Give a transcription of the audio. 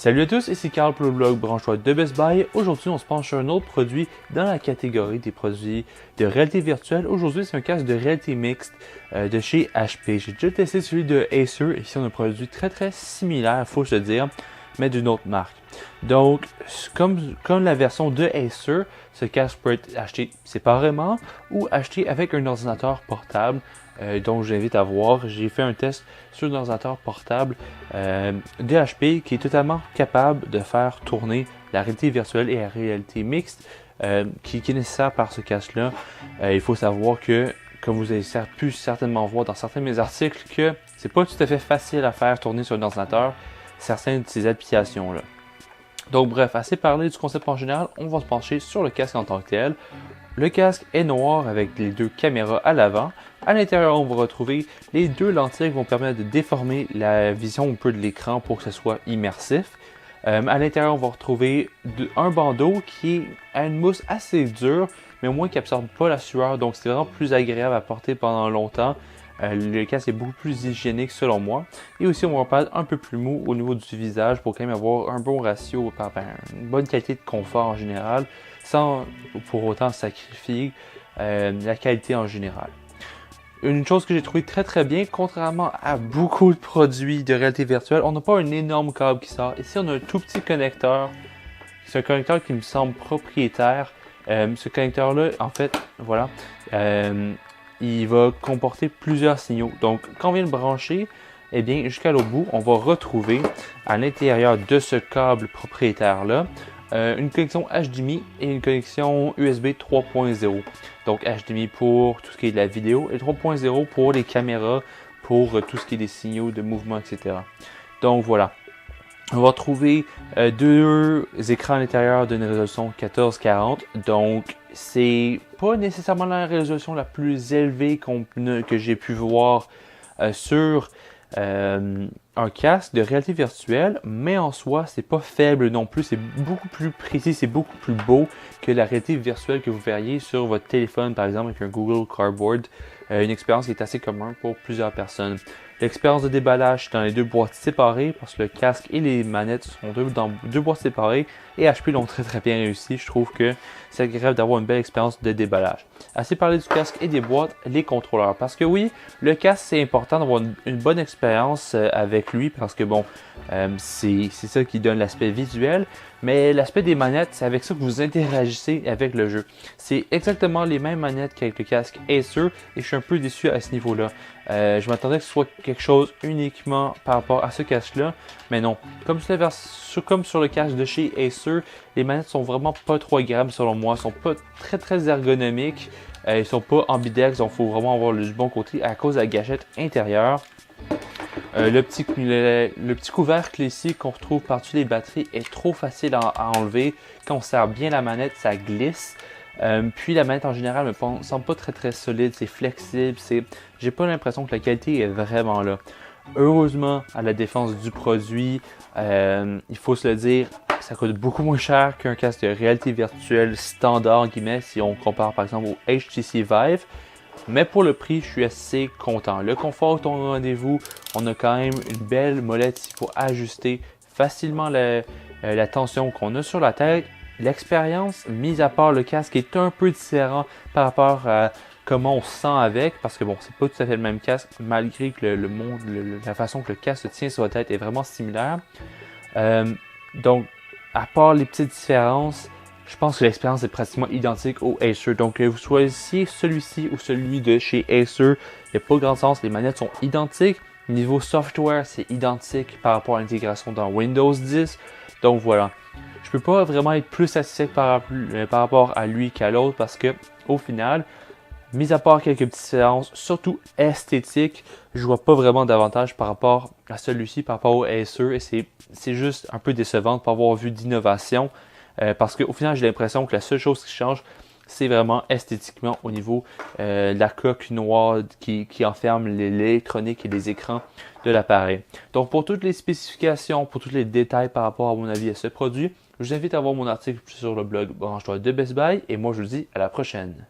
Salut à tous, ici Carl pour le blog Branche-toi de Best Buy. Aujourd'hui, on se penche sur un autre produit dans la catégorie des produits de réalité virtuelle. Aujourd'hui, c'est un casque de réalité mixte de chez HP. J'ai déjà testé celui de Acer. Ici, on a un produit très similaire, faut se dire, mais d'une autre marque. Donc, comme la version de Acer, ce casque peut être acheté séparément ou acheté avec un ordinateur portable. Donc j'invite à voir. J'ai fait un test sur un ordinateur portable de HP qui est totalement capable de faire tourner la réalité virtuelle et la réalité mixte qui est nécessaire par ce casque-là. Il faut savoir que, comme vous avez pu certainement voir dans certains de mes articles, que c'est pas tout à fait facile à faire tourner sur un ordinateur certaines de ces applications-là. Donc bref, assez parlé du concept en général, on va se pencher sur le casque en tant que tel. Le casque est noir avec les deux caméras à l'avant. À l'intérieur, on va retrouver les deux lentilles qui vont permettre de déformer la vision un peu de l'écran pour que ce soit immersif. À l'intérieur, on va retrouver un bandeau qui est à une mousse assez dure, mais au moins qui n'absorbe pas la sueur, donc c'est vraiment plus agréable à porter pendant longtemps. Le casque est beaucoup plus hygiénique selon moi. Et aussi, on va parler un peu plus mou au niveau du visage pour quand même avoir un bon ratio, une bonne qualité de confort en général, sans pour autant sacrifier la qualité en général. Une chose que j'ai trouvé très bien, contrairement à beaucoup de produits de réalité virtuelle, on n'a pas un énorme câble qui sort. Ici, on a un tout petit connecteur. C'est un connecteur qui me semble propriétaire. Ce connecteur-là, en fait, voilà, il va comporter plusieurs signaux. Donc, quand on vient le brancher, eh bien, jusqu'à l'autre bout, on va retrouver à l'intérieur de ce câble propriétaire-là une connexion HDMI et une connexion USB 3.0. Donc HDMI pour tout ce qui est de la vidéo et 3.0 pour les caméras, pour tout ce qui est des signaux de mouvement, etc. Donc voilà. On va trouver deux écrans à l'intérieur d'une résolution 1440. Donc c'est pas nécessairement la résolution la plus élevée que j'ai pu voir sur un casque de réalité virtuelle, mais en soi, c'est pas faible non plus. C'est beaucoup plus précis, c'est beaucoup plus beau que la réalité virtuelle que vous verriez sur votre téléphone, par exemple, avec un Google Cardboard. Une expérience qui est assez commune pour plusieurs personnes. L'expérience de déballage dans les deux boîtes séparées, parce que le casque et les manettes sont dans deux boîtes séparées, et HP l'ont très bien réussi. Je trouve que c'est agréable d'avoir une belle expérience de déballage. Assez parlé du casque et des boîtes, les contrôleurs. Parce que oui, le casque, c'est important d'avoir une bonne expérience avec lui, parce que bon, c'est ça qui donne l'aspect visuel. Mais l'aspect des manettes, c'est avec ça que vous interagissez avec le jeu. C'est exactement les mêmes manettes qu'avec le casque Acer et je suis un peu déçu à ce niveau-là. Je m'attendais que ce soit quelque chose uniquement par rapport à ce casque-là, mais non. Comme sur le casque de chez Acer, les manettes sont vraiment pas trop agréables selon moi. Elles sont pas très ergonomiques. Ils sont pas ambidex, donc il faut vraiment avoir le bon côté à cause de la gâchette intérieure. Le petit couvercle ici qu'on retrouve par-dessus les batteries est trop facile à enlever. Quand on serre bien la manette, ça glisse. Puis la manette en général me semble pas très solide, c'est flexible. J'ai pas l'impression que la qualité est vraiment là. Heureusement, à la défense du produit, il faut se le dire, ça coûte beaucoup moins cher qu'un casque de réalité virtuelle standard, si on compare par exemple au HTC Vive. Mais pour le prix, je suis assez content. Le confort est au rendez-vous. On a quand même une belle molette ici pour ajuster facilement la tension qu'on a sur la tête. L'expérience, mis à part le casque, est un peu différent par rapport à comment on se sent avec. Parce que bon, c'est pas tout à fait le même casque, malgré que la façon que le casque se tient sur la tête est vraiment similaire. Donc, à part les petites différences, je pense que l'expérience est pratiquement identique au Acer. Donc, que vous choisissiez celui-ci ou celui de chez Acer, il n'y a pas grand sens. Les manettes sont identiques. Niveau software, c'est identique par rapport à l'intégration dans Windows 10. Donc, voilà. Je ne peux pas vraiment être plus satisfait par rapport à lui qu'à l'autre parce que, au final, mis à part quelques petites différences, surtout esthétiques, je vois pas vraiment d'avantage par rapport à celui-ci, par rapport au Acer. Et c'est juste un peu décevant de ne pas avoir vu d'innovation. Parce qu'au final, j'ai l'impression que la seule chose qui change, c'est vraiment esthétiquement au niveau de la coque noire qui enferme l'électronique et les écrans de l'appareil. Donc pour toutes les spécifications, pour tous les détails par rapport à mon avis à ce produit, je vous invite à voir mon article sur le blog Branche-toi de Best Buy et moi je vous dis à la prochaine.